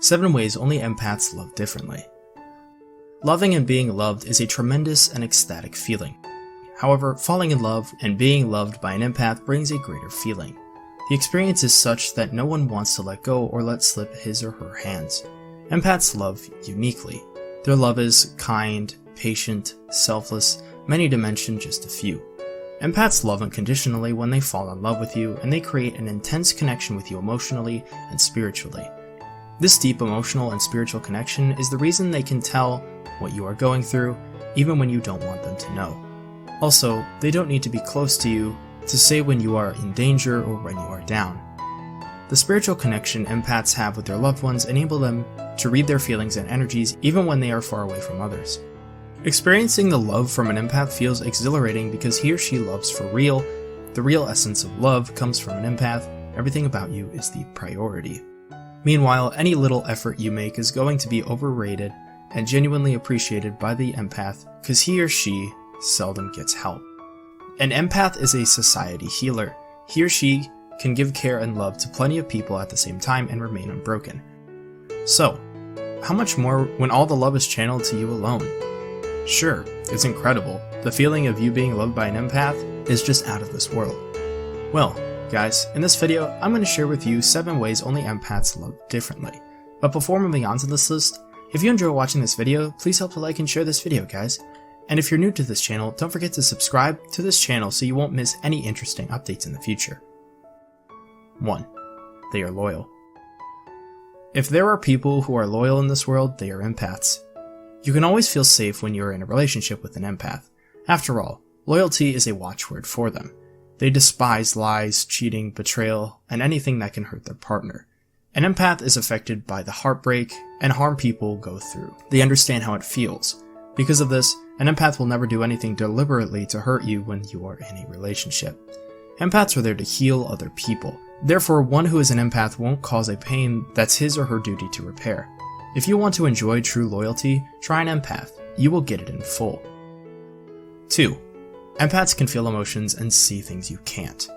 7 ways only empaths love differently. Loving and being loved is a tremendous and ecstatic feeling. However, falling in love and being loved by an empath brings a greater feeling. The experience is such that no one wants to let go or let slip his or her hands. Empaths love uniquely. Their love is kind, patient, selfless, many-dimensioned, just a few. Empaths love unconditionally when they fall in love with you, and they create an intense connection with you emotionally and spiritually. This deep emotional and spiritual connection is the reason they can tell what you are going through, even when you don't want them to know. Also, they don't need to be close to you to say when you are in danger or when you are down. The spiritual connection empaths have with their loved ones enable them to read their feelings and energies even when they are far away from others. Experiencing the love from an empath feels exhilarating because he or she loves for real. The real essence of love comes from an empath. Everything about you is the priority. Meanwhile, any little effort you make is going to be overrated and genuinely appreciated by the empath because he or she seldom gets help. An empath is a society healer. He or she can give care and love to plenty of people at the same time and remain unbroken. So, how much more when all the love is channeled to you alone? Sure, it's incredible. The feeling of you being loved by an empath is just out of this world. Well, guys, in this video, I'm going to share with you 7 ways only empaths love differently. But before moving on to this list, if you enjoy watching this video, please help to like and share this video, guys. And if you're new to this channel, don't forget to subscribe to this channel so you won't miss any interesting updates in the future. 1. They are loyal. If there are people who are loyal in this world, they are empaths. You can always feel safe when you are in a relationship with an empath. After all, loyalty is a watchword for them. They despise lies, cheating, betrayal, and anything that can hurt their partner. An empath is affected by the heartbreak and harm people go through. They understand how it feels. Because of this, an empath will never do anything deliberately to hurt you when you are in a relationship. Empaths are there to heal other people. Therefore, one who is an empath won't cause a pain that's his or her duty to repair. If you want to enjoy true loyalty, try an empath. You will get it in full. 2. Empaths can feel emotions and see things you can't.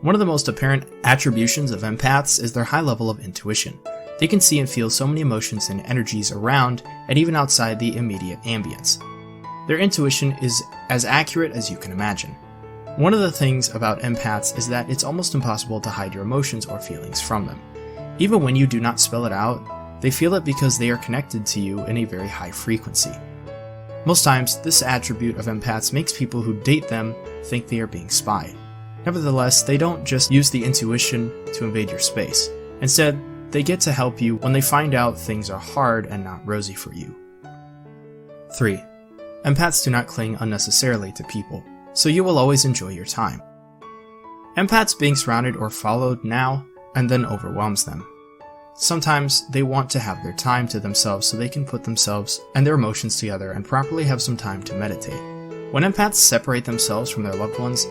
One of the most apparent attributions of empaths is their high level of intuition. They can see and feel so many emotions and energies around and even outside the immediate ambience. Their intuition is as accurate as you can imagine. One of the things about empaths is that it's almost impossible to hide your emotions or feelings from them. Even when you do not spell it out, they feel it because they are connected to you in a very high frequency. Most times, this attribute of empaths makes people who date them think they are being spied. Nevertheless, they don't just use the intuition to invade your space. Instead, they get to help you when they find out things are hard and not rosy for you. 3. Empaths do not cling unnecessarily to people, so you will always enjoy your time. Empaths being surrounded or followed now and then overwhelms them. Sometimes they want to have their time to themselves so they can put themselves and their emotions together and properly have some time to meditate. When empaths separate themselves from their loved ones,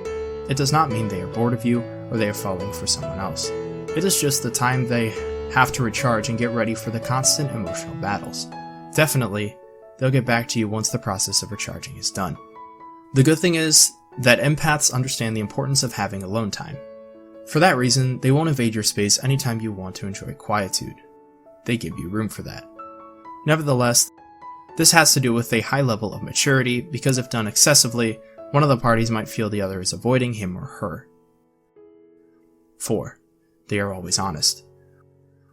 it does not mean they are bored of you or they are falling for someone else. It is just the time they have to recharge and get ready for the constant emotional battles. Definitely, they'll get back to you once the process of recharging is done. The good thing is that empaths understand the importance of having alone time. For that reason, they won't invade your space anytime you want to enjoy quietude. They give you room for that. Nevertheless, this has to do with a high level of maturity because if done excessively, one of the parties might feel the other is avoiding him or her. 4. They are always honest.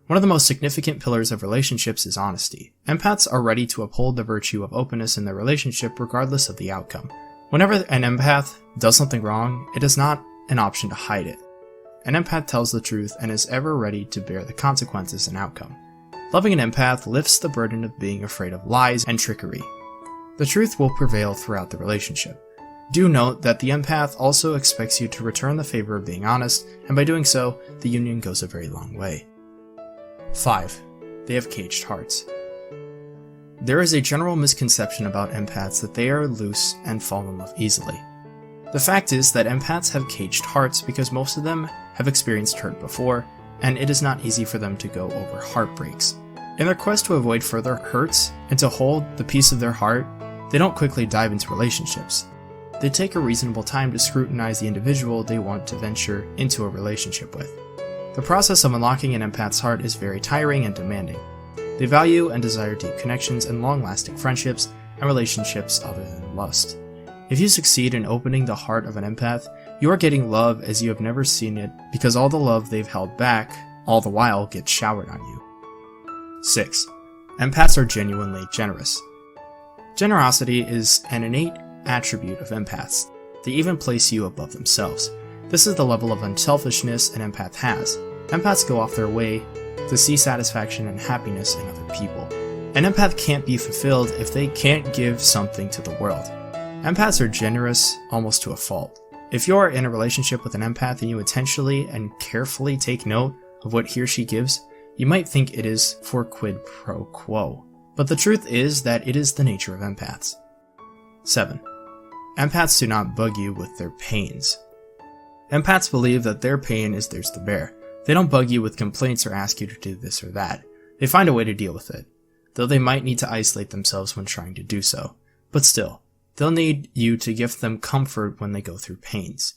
One of the most significant pillars of relationships is honesty. Empaths are ready to uphold the virtue of openness in their relationship regardless of the outcome. Whenever an empath does something wrong, it is not an option to hide it. An empath tells the truth and is ever ready to bear the consequences and outcome. Loving an empath lifts the burden of being afraid of lies and trickery. The truth will prevail throughout the relationship. Do note that the empath also expects you to return the favor of being honest, and by doing so, the union goes a very long way. 5. They have caged hearts. There is a general misconception about empaths that they are loose and fall in love easily. The fact is that empaths have caged hearts because most of them have experienced hurt before, and it is not easy for them to go over heartbreaks. In their quest to avoid further hurts and to hold the peace of their heart, they don't quickly dive into relationships. They take a reasonable time to scrutinize the individual they want to venture into a relationship with. The process of unlocking an empath's heart is very tiring and demanding. They value and desire deep connections and long-lasting friendships and relationships other than lust. If you succeed in opening the heart of an empath, you are getting love as you have never seen it, because all the love they've held back, all the while, gets showered on you. 6. Empaths are genuinely generous. Generosity is an innate attribute of empaths. They even place you above themselves. This is the level of unselfishness an empath has. Empaths go off their way to see satisfaction and happiness in other people. An empath can't be fulfilled if they can't give something to the world. Empaths are generous almost to a fault. If you're in a relationship with an empath and you intentionally and carefully take note of what he or she gives, you might think it is for quid pro quo. But the truth is that it is the nature of empaths. 7. Empaths do not bug you with their pains. Empaths believe that their pain is theirs to bear. They don't bug you with complaints or ask you to do this or that. They find a way to deal with it, though they might need to isolate themselves when trying to do so. But still, they'll need you to give them comfort when they go through pains.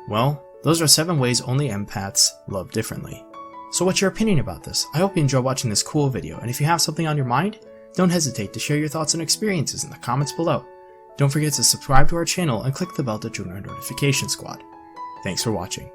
Well, those are 7 ways only empaths love differently. So what's your opinion about this? I hope you enjoyed watching this cool video, and if you have something on your mind, don't hesitate to share your thoughts and experiences in the comments below. Don't forget to subscribe to our channel and click the bell to join our notification squad. Thanks for watching.